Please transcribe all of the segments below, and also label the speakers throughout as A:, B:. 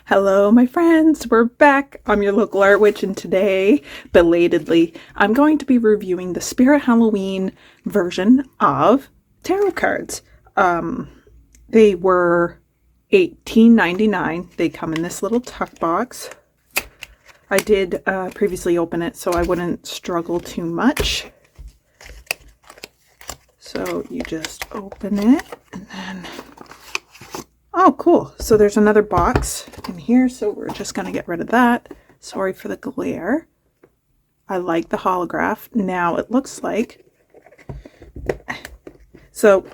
A: Hello, my friends. We're back. I'm your local art witch, and today, belatedly, I'm going to be reviewing the Spirit Halloween version of tarot cards. They were $18.99. They come in this little tuck box. I did previously open it so I wouldn't struggle too much. So you just open it and then... Oh, cool. So there's another box in here, so we're just going to get rid of that. Sorry for the glare. I like the holograph. Now it looks like... So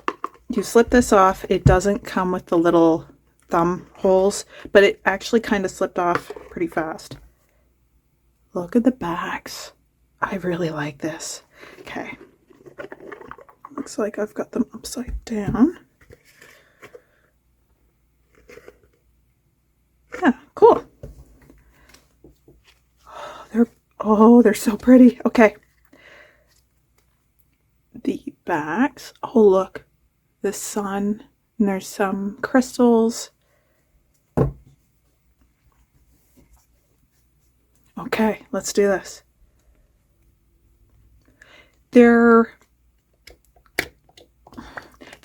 A: you slip this off. It doesn't come with the little thumb holes, but it actually kind of slipped off pretty fast. Look at the backs. I really like this. Okay. Looks like I've got them upside down. Yeah, cool. They're so pretty. Okay. The backs. Oh, look. The sun. And there's some crystals. Okay, let's do this. The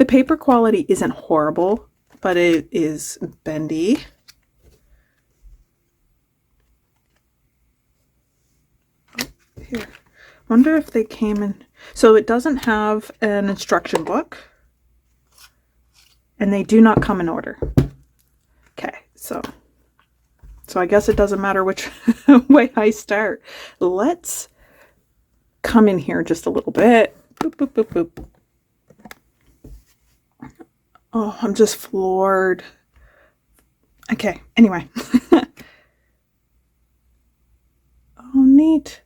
A: paper quality isn't horrible, but it is bendy. Here. Wonder if they came in. So it doesn't have an instruction book. And they do not come in order. Okay, so I guess it doesn't matter which way I start. Let's come in here just a little bit. Boop, boop, boop, boop. Oh, I'm just floored. Okay, anyway. Oh, neat.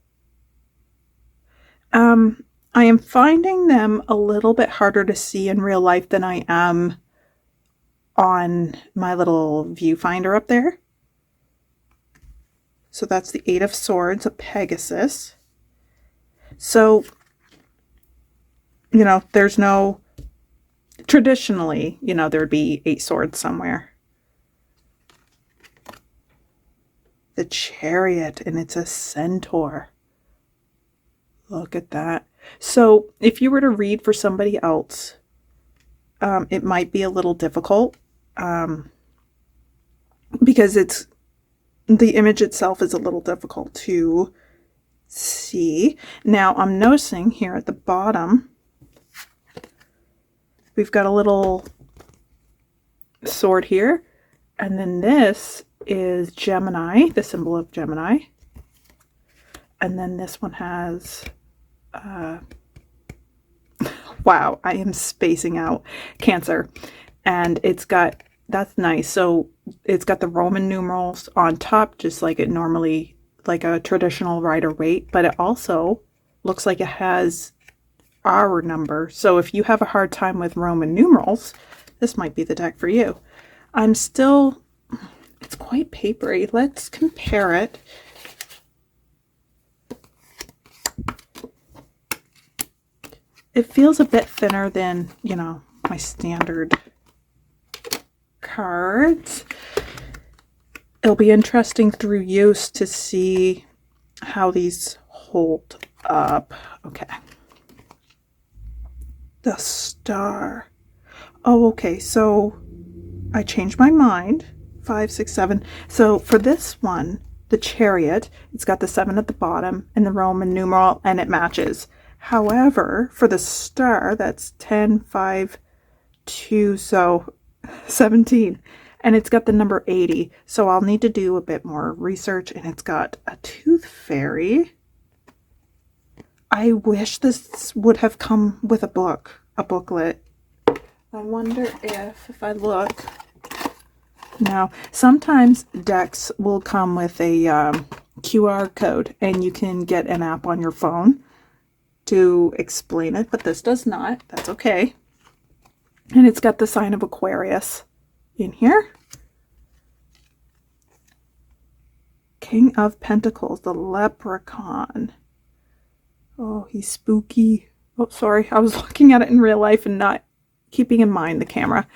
A: I am finding them a little bit harder to see in real life than I am on my little viewfinder up there. So that's the Eight of Swords, a Pegasus. So, you know, there's no... Traditionally, you know, there'd be 8 swords somewhere. The Chariot, and it's a centaur. Look at that. So if you were to read for somebody else, it might be a little difficult because the image itself is a little difficult to see. Now I'm noticing here at the bottom, we've got a little sword here, and then this is Gemini, the symbol of Gemini. And then this one has, wow, I am spacing out, Cancer. And it's got, that's nice. So it's got the Roman numerals on top, just like it normally, like a traditional Rider-Waite, but it also looks like it has our number. So if you have a hard time with Roman numerals, this might be the deck for you. It's quite papery. Let's compare it. It feels a bit thinner than, you know, my standard cards. It'll be interesting through use to see how these hold up. Okay. The Star. Oh, okay. So I changed my mind. 5, 6, 7. So for this one, the Chariot, it's got the 7 at the bottom and the Roman numeral, and it matches. However, for the Star, that's 10, 5, 2, so 17. And it's got the number 80. So I'll need to do a bit more research. And it's got a Tooth Fairy. I wish this would have come with a booklet. I wonder if I look. Now, sometimes decks will come with a QR code, and you can get an app on your phone to explain it, but this does not. That's okay. And it's got the sign of Aquarius in here. King of Pentacles, the Leprechaun. Oh, he's spooky. Oh, sorry. I was looking at it in real life and not keeping in mind the camera.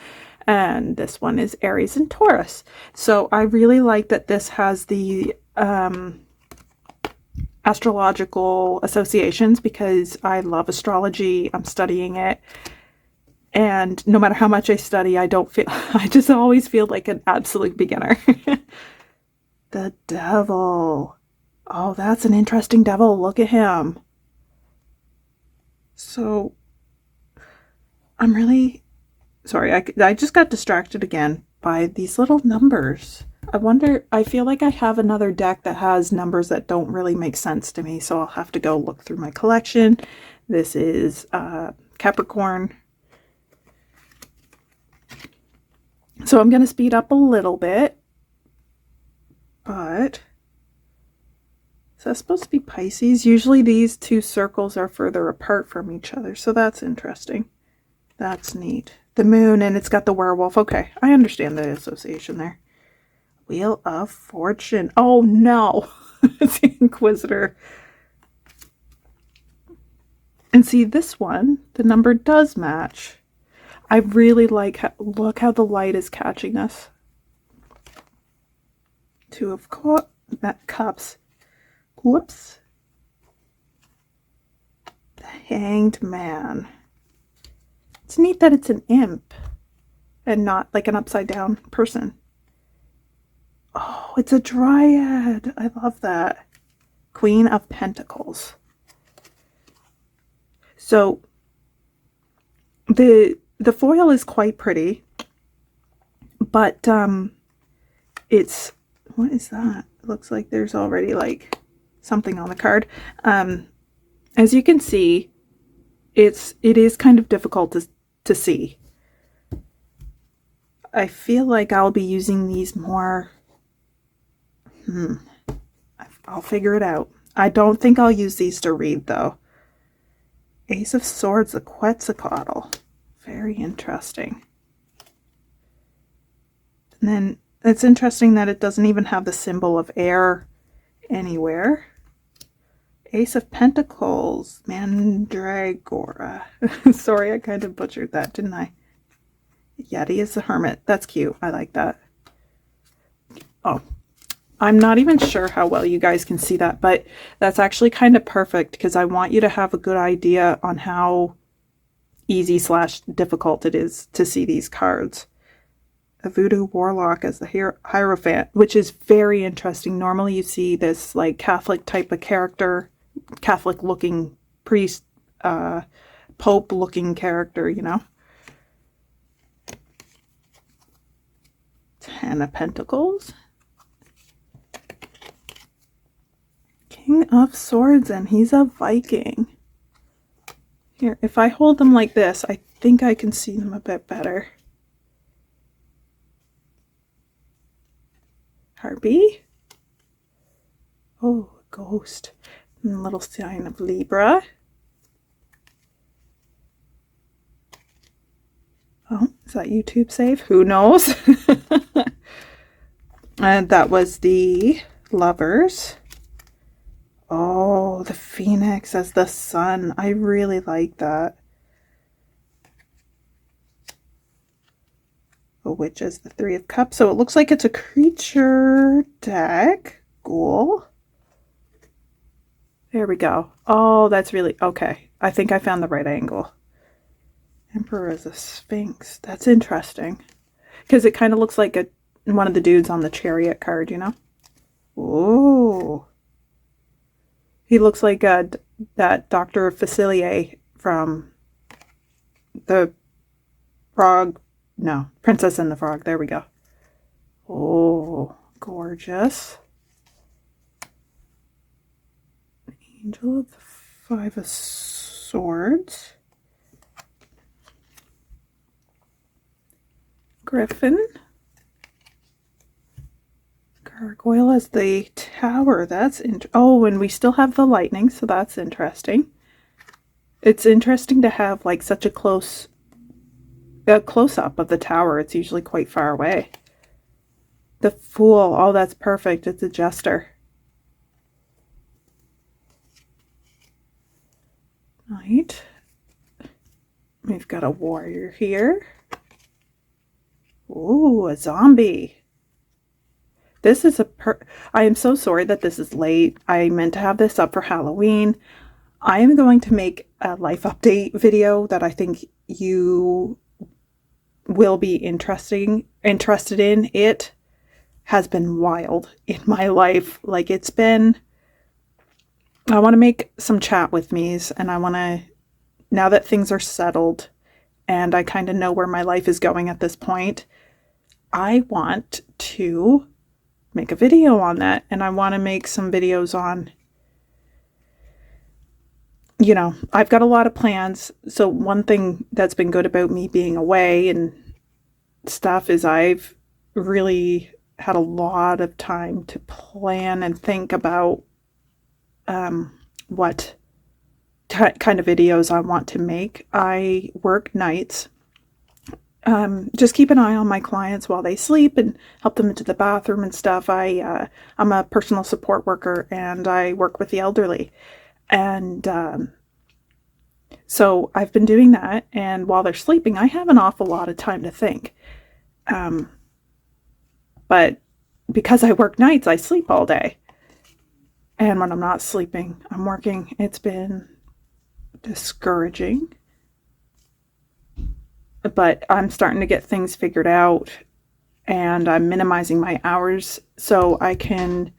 A: And this one is Aries and Taurus. So I really like that this has the astrological associations because I love astrology. I'm studying it. And no matter how much I study, I just always feel like an absolute beginner. The devil. Oh, that's an interesting devil. Look at him. So I'm really sorry. I just got distracted again by these little numbers. I feel like I have another deck that has numbers that don't really make sense to me. So I'll have to go look through my collection. This is Capricorn. So I'm going to speed up a little bit, but is that supposed to be Pisces? Usually these two circles are further apart from each other, so that's interesting. That's neat. The moon, and it's got the werewolf. Okay, I understand the association there. Wheel of Fortune. Oh no, it's the Inquisitor. And see, this one, the number does match. I really like, look how the light is catching us. Two of Cups. Whoops. The Hanged Man. It's neat that it's an imp and not like an upside down person. Oh, it's a Dryad. I love that. Queen of Pentacles. So the foil is quite pretty, but it's, what is that? It looks like there's already like something on the card. As you can see, it is kind of difficult to see. I feel like I'll be using these more. I'll figure it out. I don't think I'll use these to read though. Ace of Swords, the Quetzalcoatl. Very interesting. And then it's interesting that it doesn't even have the symbol of air anywhere. Ace of Pentacles, Mandragora. Sorry, I kind of butchered that, didn't I? Yeti is the Hermit. That's cute. I like that. Oh, I'm not even sure how well you guys can see that, but that's actually kind of perfect because I want you to have a good idea on how easy / difficult it is to see these cards. A Voodoo Warlock as the Hierophant, which is very interesting. Normally you see this like Catholic type of character, Catholic looking priest, Pope looking character, you know. Ten of Pentacles. King of Swords, and he's a Viking. Here, if I hold them like this, I think I can see them a bit better. Harpy. Oh, a ghost. And a little sign of Libra. Oh, is that YouTube save? Who knows? And that was the Lovers. Oh, the Phoenix as the sun. I really like that. A Witch as the Three of Cups. So it looks like it's a creature deck. Ghoul. There we go. Oh, that's really... Okay. I think I found the right angle. Emperor as a Sphinx. That's interesting. Because it kind of looks like one of the dudes on the Chariot card, you know? Ooh. He looks like that Dr. Facilier from the Frog. No, Princess and the Frog. There we go. Oh, gorgeous. Angel of the Five of Swords. Griffin. Gargoyle as the Tower. That's oh, and we still have the lightning, so that's interesting. It's interesting to have like such a close up of the tower. It's usually quite far away. The Fool. Oh, that's perfect. It's a jester. Right. We've got a warrior here. Ooh, a zombie. This is I am so sorry that this is late. I meant to have this up for Halloween. I am going to make a life update video that I think you will be interested in. It has been wild in my life. Like, it's been, I want to make some chat with me's, and I want to, now that things are settled and I kind of know where my life is going at this point, I want to make a video on that. And I want to make some videos on, you know, I've got a lot of plans. So one thing that's been good about me being away and stuff is I've really had a lot of time to plan and think about what kind of videos I want to make. I work nights. Just keep an eye on my clients while they sleep and help them into the bathroom and stuff. I'm a personal support worker, and I work with the elderly. And so I've been doing that, and while they're sleeping, I have an awful lot of time to think. But because I work nights, I sleep all day. And when I'm not sleeping, I'm working. It's been discouraging. But I'm starting to get things figured out, and I'm minimizing my hours so I can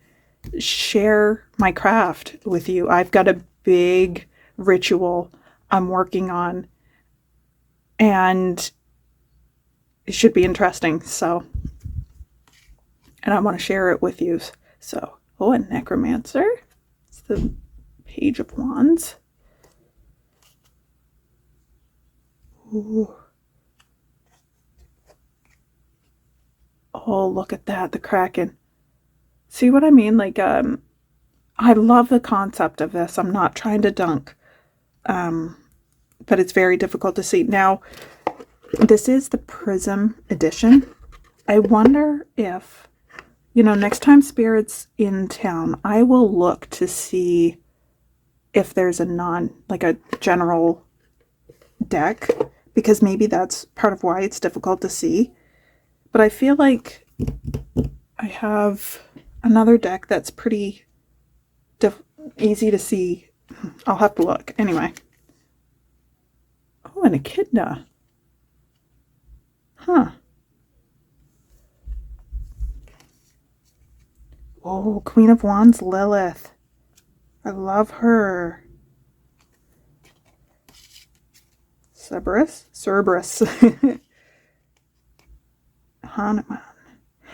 A: share my craft with you. I've got a big ritual I'm working on, and it should be interesting. So, and I want to share it with you. So, oh, a necromancer. It's the Page of Wands. Ooh. Oh, look at that, the Kraken. See what I mean? Like, I love the concept of this. I'm not trying to dunk. But it's very difficult to see. Now, this is the Prism edition. I wonder if, you know, next time Spirit's in town, I will look to see if there's like a general deck, because maybe that's part of why it's difficult to see. But I feel like I have another deck that's pretty easy to see. I'll have to look. Anyway. Oh, an echidna. Huh. Oh, Queen of Wands, Lilith. I love her. Cerberus. Hanuman.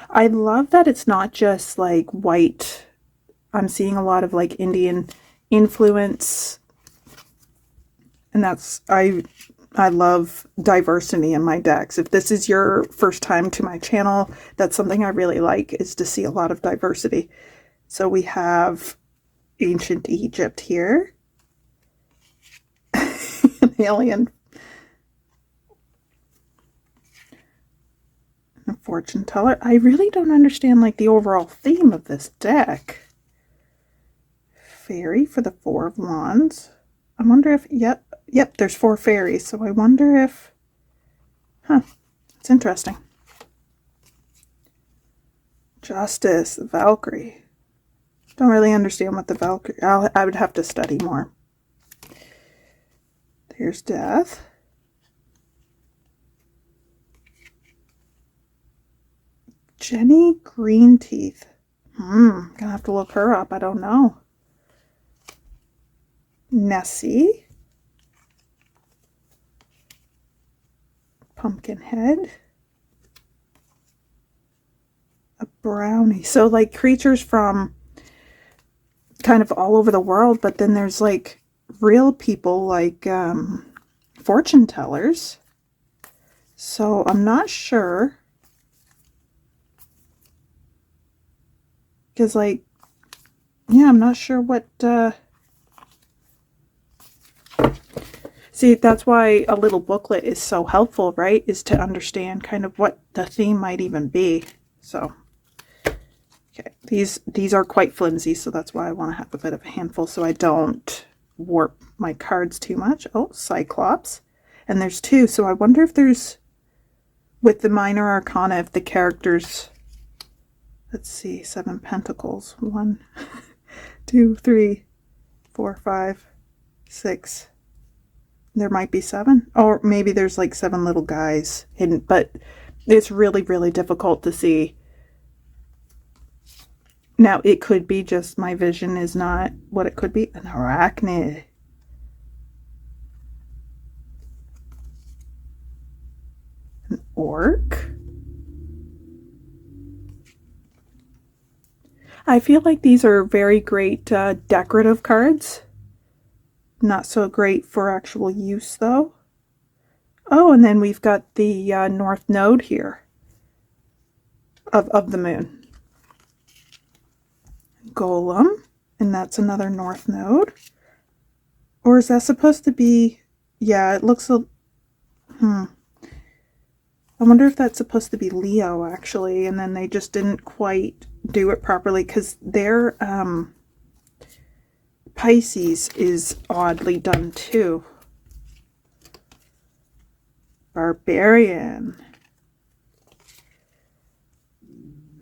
A: I love that it's not just like white. I'm seeing a lot of like Indian influence. And that's, I love diversity in my decks. If this is your first time to my channel, that's something I really like, is to see a lot of diversity. So we have ancient Egypt here. An alien. A fortune teller. I really don't understand like the overall theme of this deck. Fairy for the Four of Wands. I wonder if, yep, there's 4 fairies, so I wonder if, it's interesting. Justice, the Valkyrie. Don't really understand what the Valkyrie, I would have to study more. There's Death. Jenny Greenteeth. Gonna have to look her up, I don't know. Nessie. Pumpkinhead. A brownie. So like creatures from kind of all over the world, but then there's like real people like fortune tellers. So I'm not sure. Because like, yeah, I'm not sure what see, that's why a little booklet is so helpful, right? Is to understand kind of what the theme might even be. So, okay, these are quite flimsy, so that's why I want to have a bit of a handful so I don't warp my cards too much. Oh, Cyclops. And there's 2, so I wonder if there's with the minor arcana, if the characters, let's see, 7 pentacles, 1, 2, 3, 4, 5, 6. There might be 7, or maybe there's like 7 little guys hidden, but it's really, really difficult to see. Now, it could be just my vision is not what it could be. An arachnid. An orc. I feel like these are very great decorative cards. Not so great for actual use, though. Oh, and then we've got the north node here of the moon. Golem, and that's another north node. Or is that supposed to be... Yeah, it looks a... I wonder if that's supposed to be Leo, actually, and then they just didn't quite do it properly, because their... Pisces is oddly done too. Barbarian.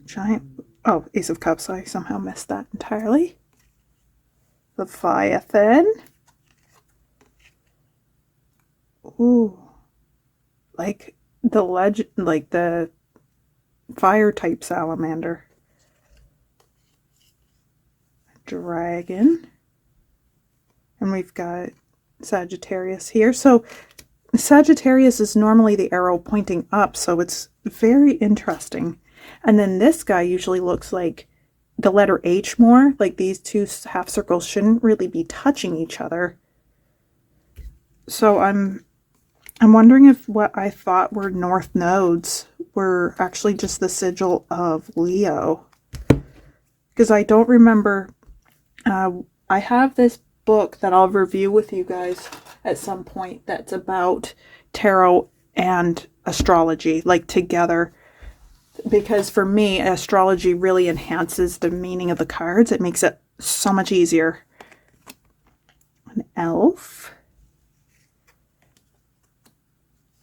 A: Giant. Oh, Ace of Cups. I somehow missed that entirely. Leviathan. Ooh. Like the legend, like the fire type salamander. Dragon. And we've got Sagittarius here. So Sagittarius is normally the arrow pointing up, so it's very interesting. And then this guy usually looks like the letter H more, like these two half circles shouldn't really be touching each other. So I'm wondering if what I thought were north nodes were actually just the sigil of Leo. Because I don't remember, I have this book that I'll review with you guys at some point that's about tarot and astrology, like together, because for me astrology really enhances the meaning of the cards. It makes it so much easier. An elf,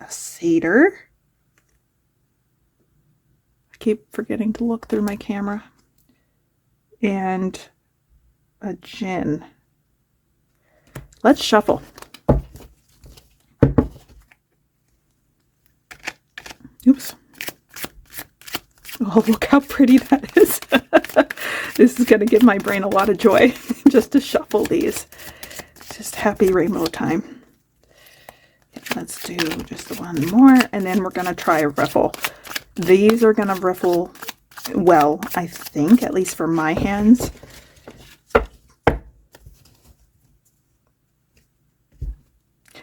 A: a satyr, I keep forgetting to look through my camera, and a djinn. Let's shuffle. Oops. Oh, look how pretty that is. This is going to give my brain a lot of joy just to shuffle these. Just happy rainbow time. Let's do just one more, and then we're going to try a riffle. These are going to riffle well, I think, at least for my hands.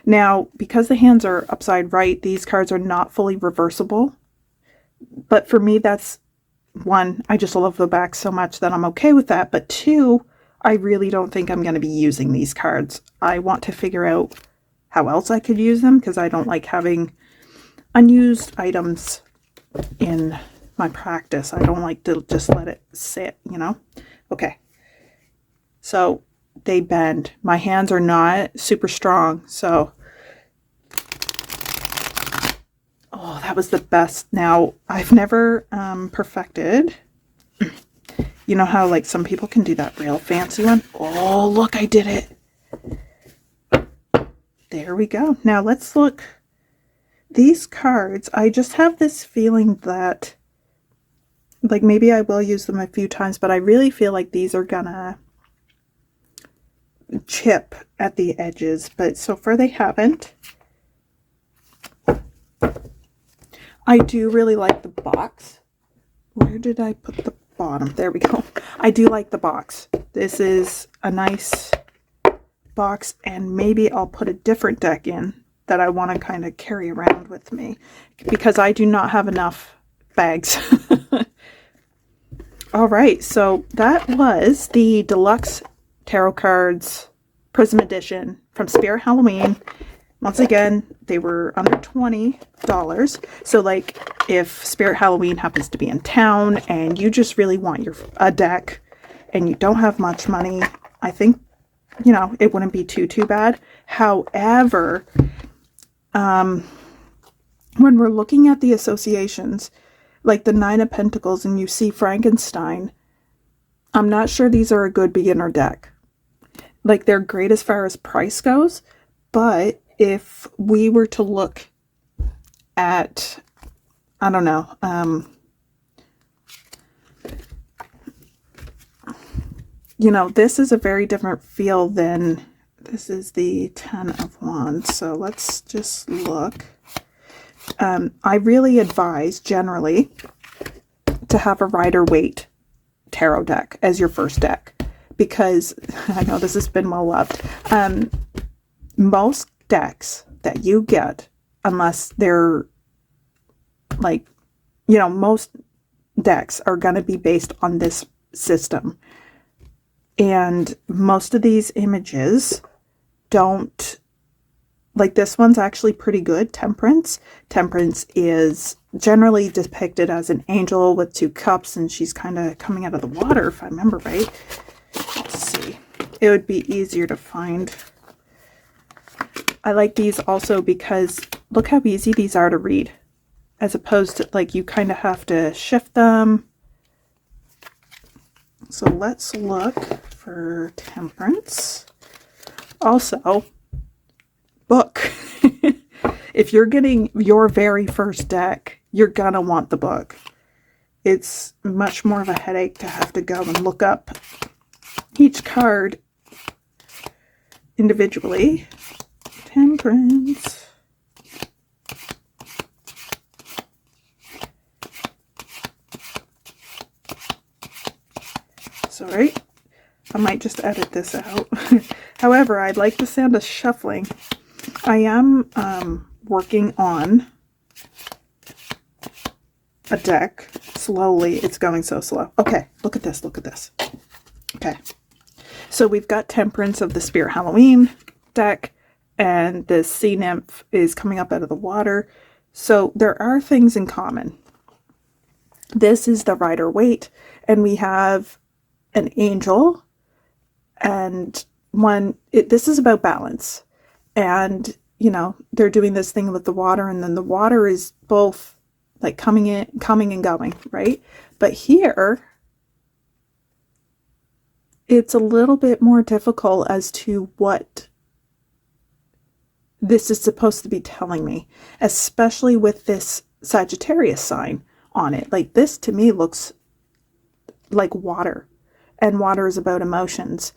A: Now, because the hands are upside right, these cards are not fully reversible. But for me, that's one, I just love the back so much that I'm okay with that. But two, I really don't think I'm going to be using these cards. I want to figure out how else I could use them, because I don't like having unused items in my practice. I don't like to just let it sit, you know? Okay. So they bend. My hands are not super strong, so oh, that was the best. Now, I've never perfected. You know how like some people can do that real fancy one? Oh, look, I did it. There we go. Now let's look. These cards, I just have this feeling that like maybe I will use them a few times, but I really feel like these are gonna chip at the edges, but so far they haven't. I do really like the box. Where did I put the bottom? There we go. I do like the box. This is a nice box, and maybe I'll put a different deck in that I want to kind of carry around with me, because I do not have enough bags. All right, so that was the deluxe tarot cards Prism edition from Spirit Halloween. Once again, they were under $20. So like if Spirit Halloween happens to be in town and you just really want a deck and you don't have much money, I think, you know, it wouldn't be too bad. However, when we're looking at the associations, like the Nine of Pentacles and you see Frankenstein, I'm not sure these are a good beginner deck. Like, they're great as far as price goes, but if we were to look at, I don't know, you know, this is a very different feel than, this is the Ten of Wands. So let's just look. I really advise generally to have a Rider-Waite tarot deck as your first deck, because I know this has been well loved. Most decks that you get, unless they're like, you know, most decks are going to be based on this system. And most of these images don't, like, this one's actually pretty good, Temperance. Temperance is generally depicted as an angel with 2 cups, and she's kind of coming out of the water, if I remember right. Let's see. It would be easier to find. I like these also because look how easy these are to read, as opposed to, like, you kind of have to shift them. So let's look for Temperance. Also, book. If you're getting your very first deck, you're gonna want the book. It's much more of a headache to have to go and look up each card individually. Temperance. Sorry, I might just edit this out. However, I'd like the sound of shuffling. I am working on a deck slowly. It's going so slow. Okay, look at this. Look at this. Okay, so we've got Temperance of the Spirit Halloween deck, and the sea nymph is coming up out of the water. So there are things in common. This is the Rider-Waite, and we have an angel, and this is about balance. And, you know, they're doing this thing with the water, and then the water is both like coming and going, right? But here, it's a little bit more difficult as to what this is supposed to be telling me, especially with this Sagittarius sign on it. Like, this to me looks like water, and water is about emotions.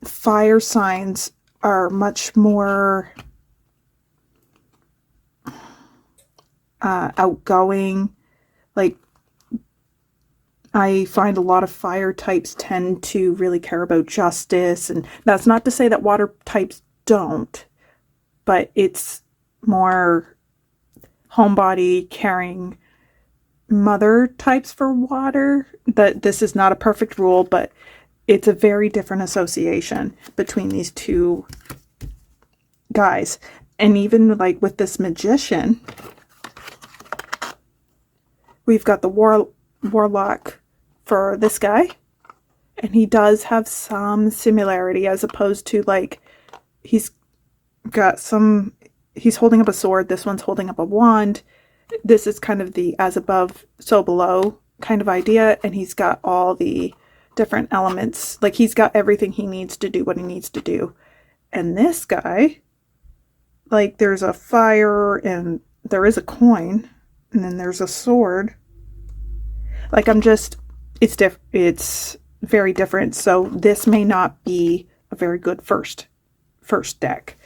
A: Fire signs are much more outgoing. Like, I find a lot of fire types tend to really care about justice, and that's not to say that water types don't, but it's more homebody, caring mother types for water. That this is not a perfect rule, but it's a very different association between these two guys. And even like with this magician, we've got the warlock for this guy, and he does have some similarity, as opposed to, like, he's holding up a sword, this one's holding up a wand. This is kind of the as above, so below kind of idea, and he's got all the different elements. Like, he's got everything he needs to do what he needs to do. And this guy, like, there's a fire, and there is a coin, and then there's a sword. Like, it's very different. So this may not be a very good first deck.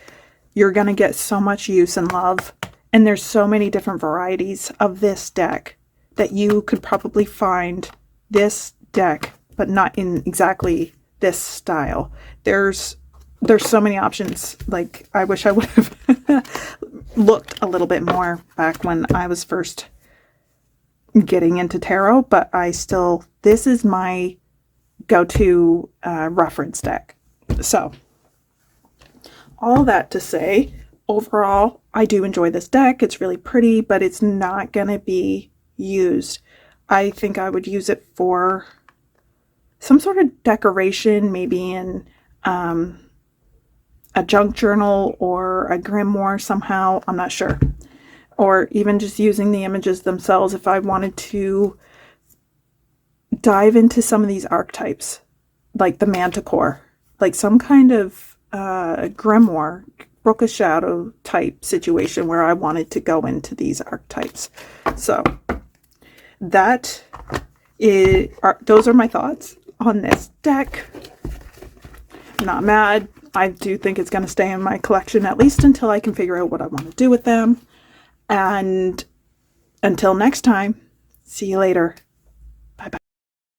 A: You're going to get so much use and love, and there's so many different varieties of this deck that you could probably find this deck, but not in exactly this style. There's so many options. Like, I wish I would have looked a little bit more back when I was first getting into tarot, but this is my go-to reference deck. So, all that to say, overall, I do enjoy this deck. It's really pretty, but it's not going to be used. I think I would use it for some sort of decoration, maybe in a junk journal or a grimoire somehow. I'm not sure. or even just using the images themselves if I wanted to dive into some of these archetypes, like the Manticore, like some kind of grimoire, Book of Shadow type situation where I wanted to go into these archetypes. So those are my thoughts on this deck. I'm not mad. I do think it's going to stay in my collection at least until I can figure out what I want to do with them. And until next time, see you later. Bye-bye.